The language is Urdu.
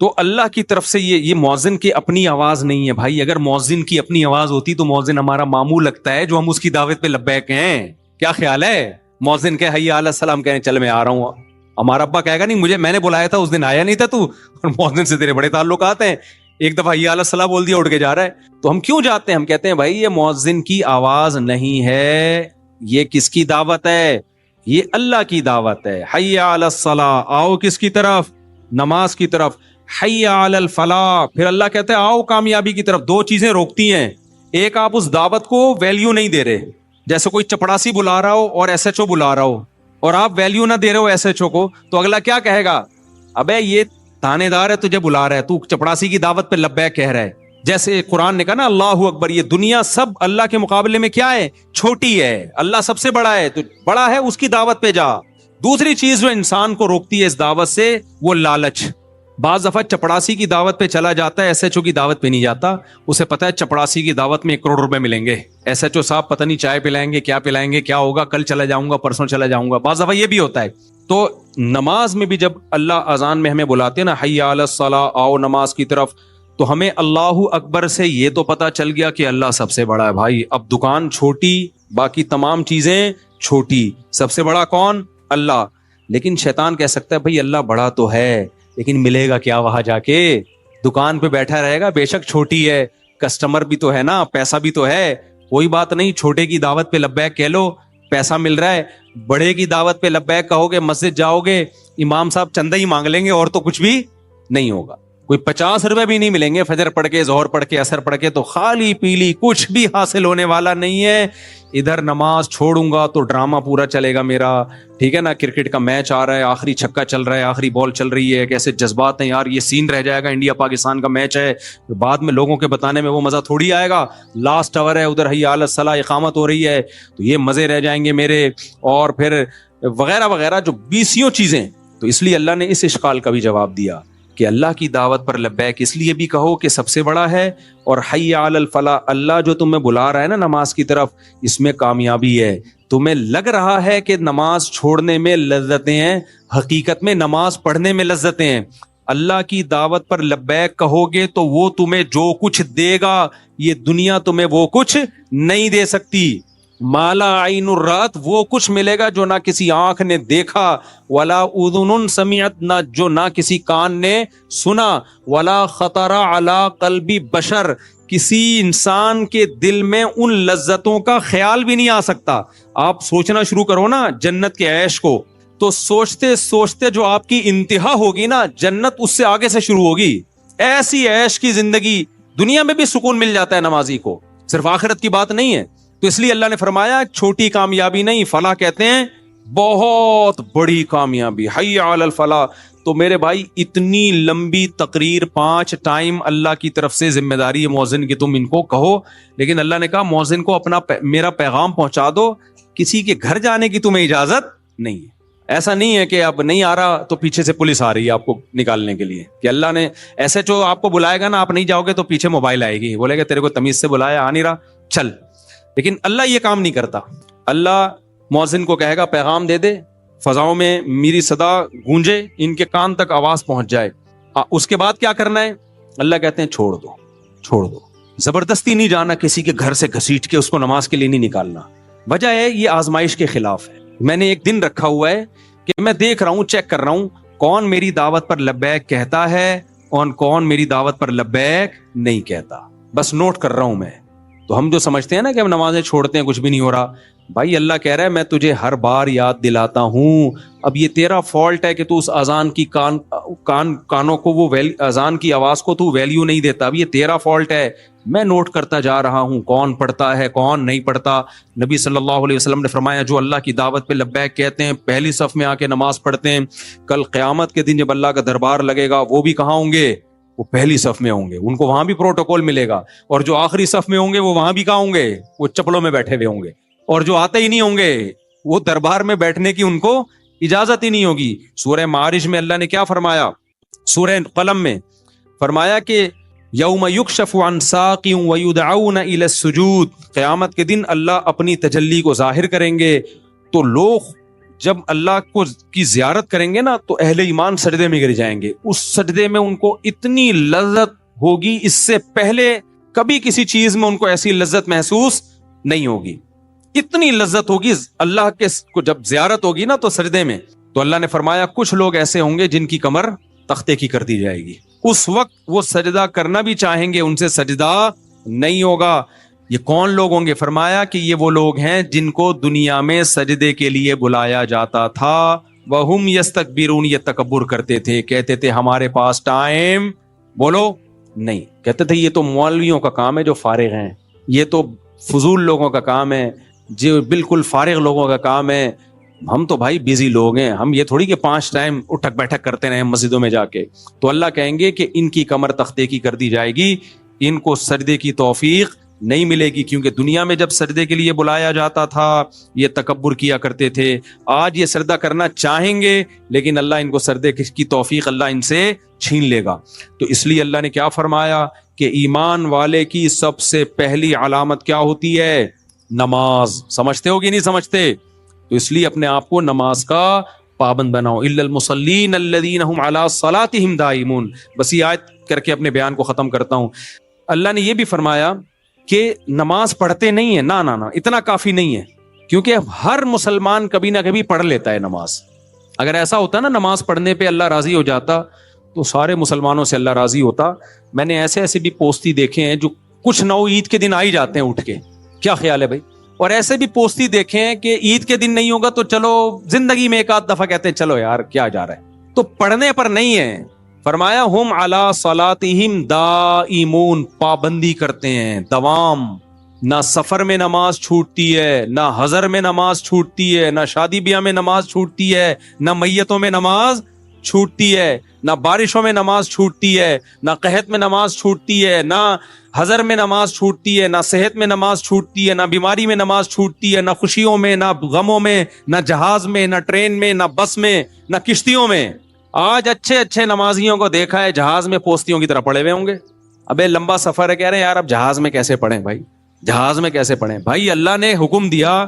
تو اللہ کی طرف سے یہ مؤذن کی اپنی آواز نہیں ہے بھائی. اگر مؤذن کی اپنی آواز ہوتی تو مؤذن ہمارا ماموں لگتا ہے جو ہم اس کی دعوت پہ لبیک ہیں. کیا خیال ہے؟ مؤذن کہ حی علی السلام کہنے چل میں آ رہا ہوں. ہمارا ابا کہے گا نہیں میں نے بلایا تھا اس دن آیا نہیں تھا تو. اور مؤذن سے تیرے بڑے تعلقات ہیں, ایک دفعہ حی علی الصلاۃ بول دیا اٹھ کے جا رہا ہے. تو ہم کیوں جاتے ہیں؟ ہم کہتے ہیں بھائی یہ مؤذن کی آواز نہیں ہے, یہ کس کی دعوت ہے؟ یہ اللہ کی دعوت ہے. حی علی الصلاۃ, آؤ کس کی طرف؟ نماز کی طرف. حی علی الفلاح, پھر اللہ کہتے ہیں آؤ کامیابی کی طرف. دو چیزیں روکتی ہیں. ایک, آپ اس دعوت کو ویلیو نہیں دے رہے, جیسے کوئی چپڑاسی بلا رہا ہو اور ایس ایچ او بلا رہا ہو اور آپ ویلیو نہ دے رہے ہو ایس ایچ او کو, تو اگلا کیا کہے گا؟ ابے یہ تانے دار ہے, تجھے بلا رہا ہے, تو چپڑاسی کی دعوت پہ لبیک کہہ رہا ہے. جیسے قرآن نے کہا نا اللہ اکبر, یہ دنیا سب اللہ کے مقابلے میں کیا ہے؟ چھوٹی ہے. اللہ سب سے بڑا ہے, تو بڑا ہے اس کی دعوت پہ جا. دوسری چیز جو انسان کو روکتی ہے اس دعوت سے, وہ لالچ. بعض دفعہ چپڑاسی کی دعوت پہ چلا جاتا ہے, ایس ایچ او کی دعوت پہ نہیں جاتا. اسے پتا ہے چپڑاسی کی دعوت میں 1 کروڑ روپے ملیں گے, ایس ایچ او صاحب پتہ نہیں چائے پلائیں گے, کیا پلائیں گے, کیا ہوگا, کل چلا جاؤں گا, پرسوں چلا جاؤں گا. بعض دفعہ یہ بھی ہوتا ہے. تو نماز میں بھی جب اللہ اذان میں ہمیں بلاتے ہیں نا حی علی الصلاۃ, آؤ نماز کی طرف, تو ہمیں اللہ اکبر سے یہ تو پتا چل گیا کہ اللہ سب سے بڑا ہے بھائی. اب دکان چھوٹی, باقی تمام چیزیں چھوٹی, سب سے بڑا کون؟ اللہ. لیکن شیطان کہہ سکتا ہے بھائی اللہ بڑا تو ہے, لیکن ملے گا کیا وہاں جا کے؟ دکان پہ بیٹھا رہے گا, بے شک چھوٹی ہے, کسٹمر بھی تو ہے نا, پیسہ بھی تو ہے, کوئی بات نہیں, چھوٹے کی دعوت پہ لبیک کہہ لو, پیسہ مل رہا ہے. بڑے کی دعوت پہ لبیک کہو گے, مسجد جاؤ گے, امام صاحب چندہ ہی مانگ لیں گے اور تو کچھ بھی نہیں ہوگا. کوئی 50 روپے بھی نہیں ملیں گے, فجر پڑھ کے, ظہر پڑھ کے, عصر پڑھ کے, تو خالی پیلی, کچھ بھی حاصل ہونے والا نہیں ہے. ادھر نماز چھوڑوں گا تو ڈرامہ پورا چلے گا میرا, ٹھیک ہے نا, کرکٹ کا میچ آ رہا ہے, آخری چھکا چل رہا ہے, آخری بال چل رہی ہے, کیسے جذبات ہیں یار, یہ سین رہ جائے گا, انڈیا پاکستان کا میچ ہے, بعد میں لوگوں کے بتانے میں وہ مزہ تھوڑی آئے گا. لاسٹ اوور ہے, ادھر حی علی الصلاۃ اقامت ہو رہی ہے, تو یہ مزے رہ جائیں گے میرے, اور پھر وغیرہ وغیرہ جو 20 چیزیں. تو اس لیے اللہ نے اس اشکال کا بھی جواب دیا کہ اللہ کی دعوت پر لبیک اس لیے بھی کہو کہ سب سے بڑا ہے, اور حی علی الفلاح, اللہ جو تمہیں بلا رہا ہے نا نماز کی طرف, اس میں کامیابی ہے. تمہیں لگ رہا ہے کہ نماز چھوڑنے میں لذتیں ہیں, حقیقت میں نماز پڑھنے میں لذتیں ہیں. اللہ کی دعوت پر لبیک کہو گے تو وہ تمہیں جو کچھ دے گا, یہ دنیا تمہیں وہ کچھ نہیں دے سکتی. مالا عین الرات, وہ کچھ ملے گا جو نہ کسی آنکھ نے دیکھا, ولا اذن سمعت, نہ جو نہ کسی کان نے سنا, ولا خطر علی قلب بشر, کسی انسان کے دل میں ان لذتوں کا خیال بھی نہیں آ سکتا. آپ سوچنا شروع کرو نا جنت کے عیش کو, تو سوچتے سوچتے جو آپ کی انتہا ہوگی نا, جنت اس سے آگے سے شروع ہوگی. ایسی عیش کی زندگی, دنیا میں بھی سکون مل جاتا ہے نمازی کو, صرف آخرت کی بات نہیں ہے. تو اس لیے اللہ نے فرمایا چھوٹی کامیابی نہیں, فلاح کہتے ہیں بہت بڑی کامیابی, حی علی الفلاح. تو میرے بھائی اتنی لمبی تقریر 5 ٹائم اللہ کی طرف سے ذمہ داری ہے مؤذن کی, تم ان کو کہو, لیکن اللہ نے کہا مؤذن کو میرا پیغام پہنچا دو, کسی کے گھر جانے کی تمہیں اجازت نہیں ہے. ایسا نہیں ہے کہ اب نہیں آ رہا تو پیچھے سے پولیس آ رہی ہے آپ کو نکالنے کے لیے, کہ اللہ نے ایسے جو آپ کو بلائے گا نا, آپ نہیں جاؤ گے تو پیچھے موبائل آئے گی, بولے گا تیرے کو تمیز سے بلایا, آ نہیں رہا, چل. لیکن اللہ یہ کام نہیں کرتا. اللہ مؤذن کو کہے گا پیغام دے دے, فضاؤں میں میری صدا گونجے, ان کے کان تک آواز پہنچ جائے. اس کے بعد کیا کرنا ہے؟ اللہ کہتے ہیں چھوڑ دو, چھوڑ دو. زبردستی نہیں جانا, کسی کے گھر سے گھسیٹ کے اس کو نماز کے لیے نہیں نکالنا. وجہ ہے یہ آزمائش کے خلاف ہے. میں نے ایک دن رکھا ہوا ہے کہ میں دیکھ رہا ہوں, چیک کر رہا ہوں کون میری دعوت پر لبیک کہتا ہے اور کون میری دعوت پر لبیک نہیں کہتا. بس نوٹ کر رہا ہوں میں. تو ہم جو سمجھتے ہیں نا کہ ہم نمازیں چھوڑتے ہیں کچھ بھی نہیں ہو رہا, بھائی اللہ کہہ رہا ہے میں تجھے ہر بار یاد دلاتا ہوں. اب یہ تیرا فالٹ ہے کہ تو اس اذان کی کانوں کو, وہ اذان کی آواز کو تو ویلیو نہیں دیتا. اب یہ تیرا فالٹ ہے, میں نوٹ کرتا جا رہا ہوں کون پڑھتا ہے کون نہیں پڑھتا. نبی صلی اللہ علیہ وسلم نے فرمایا جو اللہ کی دعوت پہ لبیک کہتے ہیں, پہلی صف میں آ کے نماز پڑھتے ہیں, کل قیامت کے دن جب اللہ کا دربار لگے گا وہ بھی کہاں ہوں گے؟ وہ پہلی صف میں ہوں گے, ان کو وہاں بھی پروٹوکول ملے گا. اور جو آخری صف میں ہوں گے وہ وہاں بھی کہاں ہوں گے؟ وہ چپلوں میں بیٹھے ہوئے ہوں گے. اور جو آتے ہی نہیں ہوں گے وہ دربار میں بیٹھنے کی ان کو اجازت ہی نہیں ہوگی. سورہ معارج میں اللہ نے کیا فرمایا؟ سورہ قلم میں فرمایا کہ یوم یکشف عن ساق ویدعون الی السجود, قیامت کے دن اللہ اپنی تجلی کو ظاہر کریں گے تو لوگ جب اللہ کو کی زیارت کریں گے نا تو اہل ایمان سجدے میں گر جائیں گے. اس سجدے میں ان کو اتنی لذت ہوگی, اس سے پہلے کبھی کسی چیز میں ان کو ایسی لذت محسوس نہیں ہوگی. اتنی لذت ہوگی اللہ کے کو جب زیارت ہوگی نا تو سجدے میں. تو اللہ نے فرمایا کچھ لوگ ایسے ہوں گے جن کی کمر تختے کی کر دی جائے گی. اس وقت وہ سجدہ کرنا بھی چاہیں گے, ان سے سجدہ نہیں ہوگا. یہ کون لوگ ہوں گے؟ فرمایا کہ یہ وہ لوگ ہیں جن کو دنیا میں سجدے کے لیے بلایا جاتا تھا. وَهُمْ يَسْتَكْبِرُونَ, یہ تکبر کرتے تھے, کہتے تھے ہمارے پاس ٹائم بولو نہیں. کہتے تھے یہ تو مولویوں کا کام ہے جو فارغ ہیں, یہ تو فضول لوگوں کا کام ہے, جو بالکل فارغ لوگوں کا کام ہے. ہم تو بھائی بیزی لوگ ہیں, ہم یہ تھوڑی کہ 5 ٹائم اٹھک بیٹھک کرتے رہے مسجدوں میں جا کے. تو اللہ کہیں گے کہ ان کی کمر تختے کی کر دی جائے گی, ان کو سجدے کی توفیق نہیں ملے گی, کیونکہ دنیا میں جب سجدے کے لیے بلایا جاتا تھا یہ تکبر کیا کرتے تھے. آج یہ سجدہ کرنا چاہیں گے لیکن اللہ ان کو سجدے کی توفیق اللہ ان سے چھین لے گا. تو اس لیے اللہ نے کیا فرمایا کہ ایمان والے کی سب سے پہلی علامت کیا ہوتی ہے؟ نماز. سمجھتے ہو کہ نہیں سمجھتے؟ تو اس لیے اپنے آپ کو نماز کا پابند بناؤ. الا المصلین الذین هم علی صلاتهم دائمون. بس یہ آیت کر کے اپنے بیان کو ختم کرتا ہوں. اللہ نے یہ بھی فرمایا کہ نماز پڑھتے نہیں ہیں, نہ اتنا کافی نہیں ہے, کیونکہ ہر مسلمان کبھی نہ کبھی پڑھ لیتا ہے نماز. اگر ایسا ہوتا نا نماز پڑھنے پہ اللہ راضی ہو جاتا تو سارے مسلمانوں سے اللہ راضی ہوتا. میں نے ایسے بھی پوستی دیکھے ہیں جو کچھ نہ عید کے دن آ ہی جاتے ہیں اٹھ کے. کیا خیال ہے بھائی؟ اور ایسے بھی پوستی دیکھے ہیں کہ عید کے دن نہیں ہوگا تو چلو زندگی میں ایک آدھ دفعہ کہتے ہیں چلو یار کیا جا رہا ہے. تو پڑھنے پر نہیں ہے. فرمایا ہم علی صلاتہم دائمون, پابندی کرتے ہیں, دوام. نہ سفر میں نماز چھوٹتی ہے, نہ حضر میں نماز چھوٹتی ہے, نہ شادی بیاہ میں نماز چھوٹتی ہے, نہ میتوں میں نماز چھوٹتی ہے, نہ بارشوں میں نماز چھوٹتی ہے, نہ قحط میں نماز چھوٹتی ہے, نہ حضر میں نماز چھوٹتی ہے, نہ صحت میں نماز چھوٹتی ہے, نہ بیماری میں نماز چھوٹتی ہے, نہ خوشیوں میں, نہ غموں میں, نہ جہاز میں, نہ ٹرین میں, نہ بس میں, نہ کشتیوں میں. آج اچھے نمازیوں کو دیکھا ہے جہاز میں پوستیوں کی طرح پڑے ہوئے ہوں گے. ابے لمبا سفر ہے, کہہ رہے ہیں یار اب جہاز میں کیسے پڑھیں بھائی, جہاز میں کیسے پڑھیں بھائی؟ اللہ نے حکم دیا